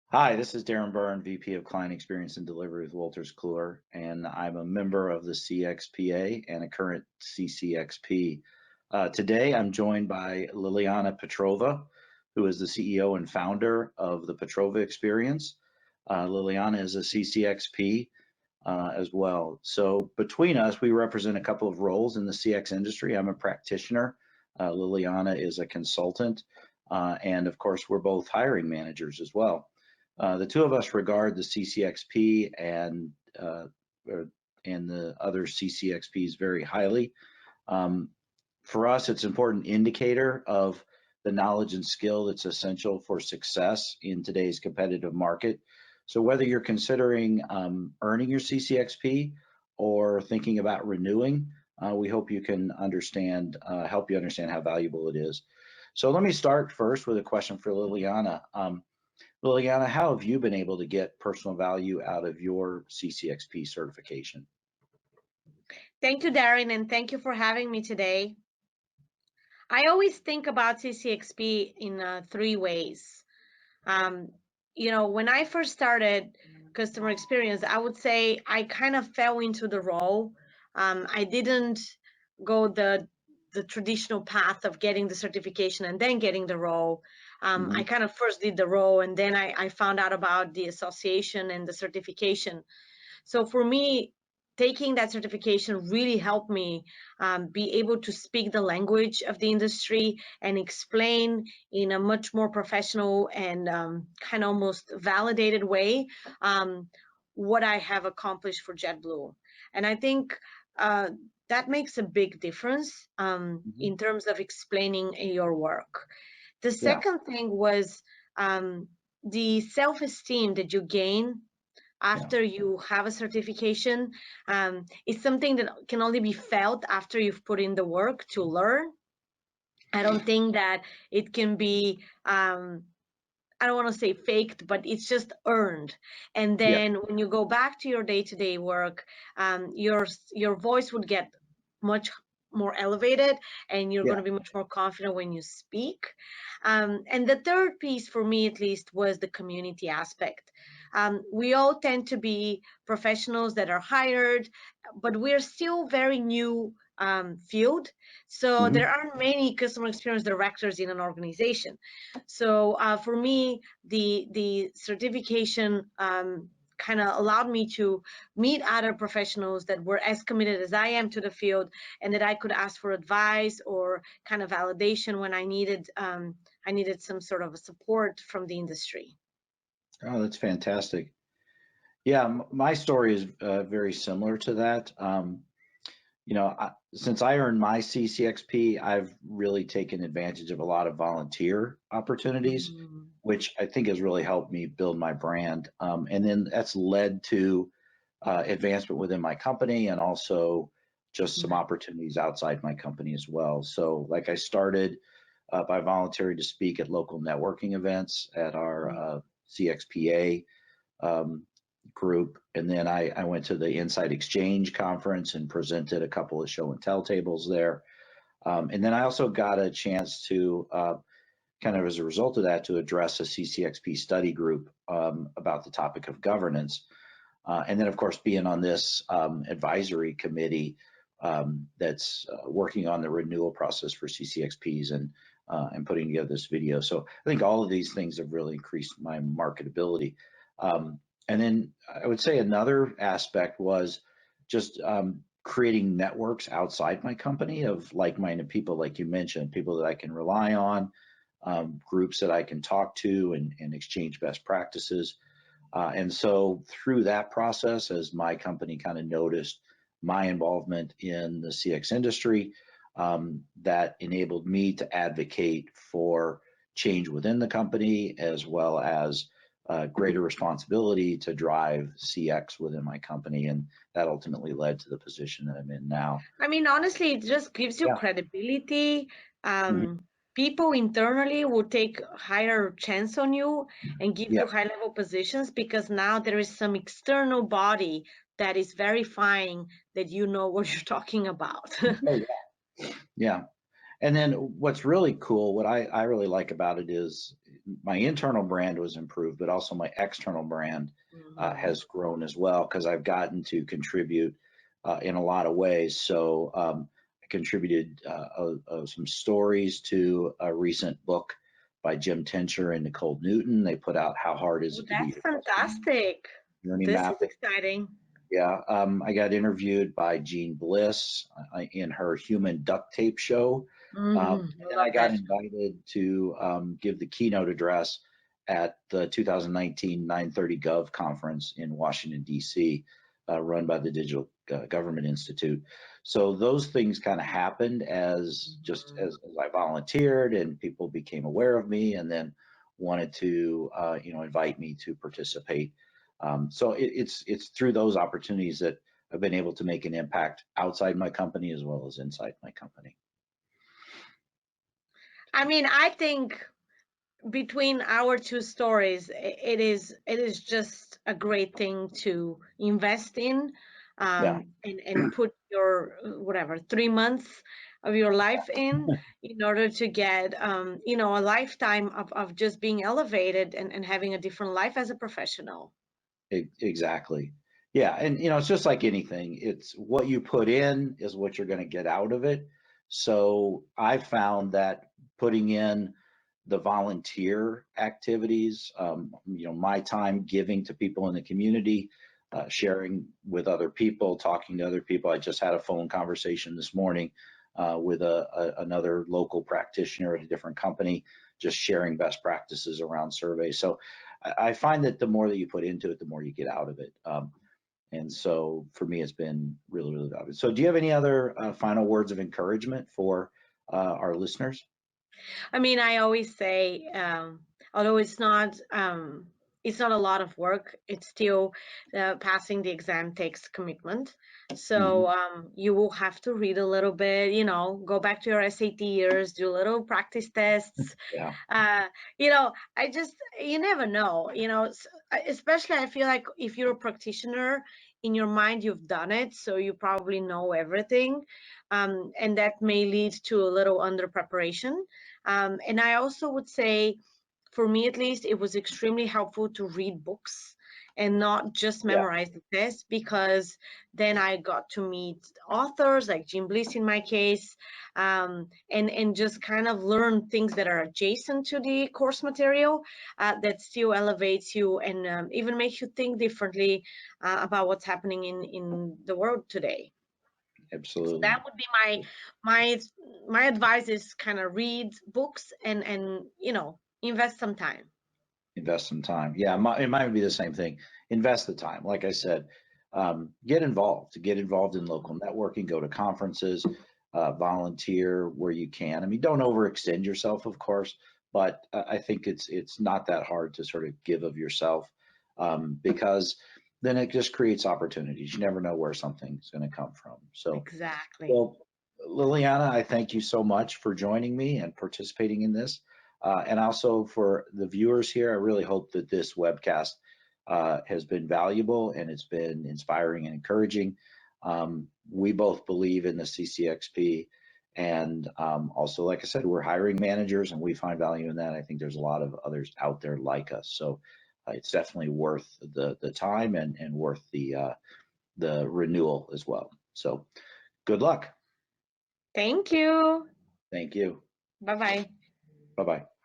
Hi, this is Darin Byrne, VP of Client Experience and Delivery with Wolters Kluwer, and I'm a member of the CXPA and a current CCXP. Today, I'm joined by Liliana Petrova, who is the CEO and founder of the Petrova Experience. Liliana is a CCXP as well. So between us, we represent a couple of roles in the CX industry. I'm a practitioner. Liliana is a consultant. And of course, we're both hiring managers as well. The two of us regard the CCXP and the other CCXPs very highly. For us, it's an important indicator of the knowledge and skill that's essential for success in today's competitive market. So whether you're considering earning your CCXP or thinking about renewing, we hope you can help you understand how valuable it is. So let me start first with a question for Liliana. Liliana, how have you been able to get personal value out of your CCXP certification? Thank you, Darin, and thank you for having me today. I always think about CCXP in three ways. When I first started customer experience, I would say I kind of fell into the role. I didn't go the traditional path of getting the certification and then getting the role. I kind of first did the role, and then I found out about the association and the certification. So for me, taking that certification really helped me be able to speak the language of the industry and explain in a much more professional and kind of almost validated way what I have accomplished for JetBlue. And I think that makes a big difference in terms of explaining your work. The second thing was the self-esteem that you gain after you have a certification. It's something that can only be felt after you've put in the work to learn. I don't think that it can be, I don't want to say faked, but it's just earned. And then when you go back to your day-to-day work, your voice would get much more elevated, and you're going to be much more confident when you speak. And the third piece, for me at least, was the community aspect. We all tend to be professionals that are hired, but we're still very new field. So there aren't many customer experience directors in an organization. So for me, the certification kind of allowed me to meet other professionals that were as committed as I am to the field, and that I could ask for advice or kind of validation when I needed some sort of a support from the industry. Oh, that's fantastic. Yeah, my story is very similar to that. Since I earned my CCXP, I've really taken advantage of a lot of volunteer opportunities, which I think has really helped me build my brand. And then that's led to advancement within my company, and also just some opportunities outside my company as well. So like I started by volunteering to speak at local networking events at our CXPA group, and then I went to the Inside Exchange conference and presented a couple of show and tell tables there. And then I also got a chance to kind of as a result of that to address a CCXP study group about the topic of governance. And then of course being on this advisory committee that's working on the renewal process for CCXPs and putting together this video. So I think all of these things have really increased my marketability. And then I would say another aspect was just creating networks outside my company of like-minded people, like you mentioned, people that I can rely on, groups that I can talk to and exchange best practices. And so through that process, as my company kind of noticed my involvement in the CX industry, that enabled me to advocate for change within the company, as well as greater responsibility to drive CX within my company, and that ultimately led to the position that I'm in now. I mean, honestly, it just gives you credibility. People internally will take higher chance on you and give you high-level positions, because now there is some external body that is verifying that you know what you're talking about. Yeah. And then what's really cool, what I really like about it is my internal brand was improved, but also my external brand has grown as well, because I've gotten to contribute in a lot of ways. So I contributed some stories to a recent book by Jim Tincher and Nicole Newton. They put out How Hard Is It to Be That's fantastic. Journey This Map. is exciting. Yeah, I got interviewed by Jean Bliss in her Human Duct Tape show. And then I got invited to give the keynote address at the 2019 930 Gov conference in Washington, D.C., run by the Digital Government Institute. So those things kind of happened as I volunteered, and people became aware of me and then wanted to invite me to participate. So it's through those opportunities that I've been able to make an impact outside my company as well as inside my company. I mean, I think between our two stories, it is just a great thing to invest in, and put your whatever 3 months of your life in order to get a lifetime of just being elevated and having a different life as a professional. Exactly. Yeah, and it's just like anything. It's what you put in is what you're going to get out of it. So I found that putting in the volunteer activities, my time giving to people in the community, sharing with other people, talking to other people. I just had a phone conversation this morning with another local practitioner at a different company, just sharing best practices around surveys. So I find that the more that you put into it, the more you get out of it. And so for me, it's been really, really valuable. So do you have any other final words of encouragement for our listeners? I mean, I always say, although it's not a lot of work, it's still passing the exam takes commitment. So you will have to read a little bit, go back to your SAT years, do little practice tests. Yeah. You never know, especially I feel like if you're a practitioner, in your mind you've done it, so you probably know everything, and that may lead to a little under preparation. And I also would say, for me at least, it was extremely helpful to read books and not just memorize the test, because then I got to meet authors like Jim Bliss in my case, and just kind of learn things that are adjacent to the course material, that still elevates you and even makes you think differently about what's happening in the world today. Absolutely. So that would be my advice, is kind of read books and invest some time. Invest some time. Yeah, it might be the same thing. Invest the time. Like I said, get involved. Get involved in local networking. Go to conferences. Volunteer where you can. I mean, don't overextend yourself, of course, but I think it's not that hard to sort of give of yourself, because then it just creates opportunities. You never know where something's going to come from. So exactly. Well, Liliana, I thank you so much for joining me and participating in this. And also for the viewers here, I really hope that this webcast has been valuable and it's been inspiring and encouraging. We both believe in the CCXP, and also, like I said, we're hiring managers and we find value in that. I think there's a lot of others out there like us. So it's definitely worth the time and worth the renewal as well. So good luck. Thank you. Thank you. Bye-bye. Bye-bye.